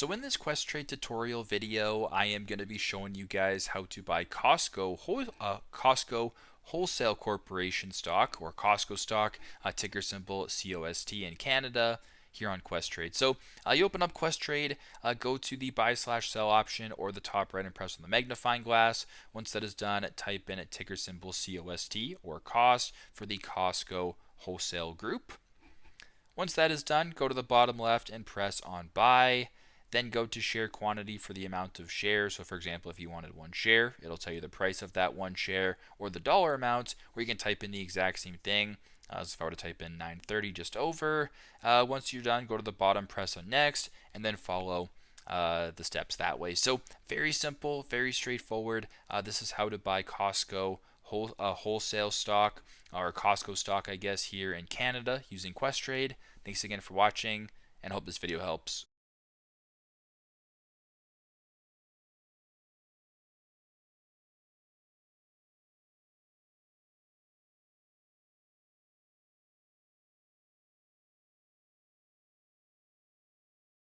So in this Questrade tutorial video, I am going to be showing you guys how to buy Costco Wholesale Corporation stock, or Costco stock, ticker symbol COST in Canada, here on Questrade. So you open up Questrade, go to the buy/sell option or the top right and press on the magnifying glass. Once that is done, type in a ticker symbol COST or cost for the Costco Wholesale Group. Once that is done, go to the bottom left and press on buy. Then go to share quantity for the amount of shares. So for example, if you wanted one share, it'll tell you the price of that one share or the dollar amount, or you can type in the exact same thing. So if I were to type in 930 just over, once you're done, go to the bottom, press on next, and then follow the steps that way. So very simple, very straightforward. This is how to buy Costco wholesale stock, or Costco stock, I guess, here in Canada using Questrade. Thanks again for watching, and hope this video helps.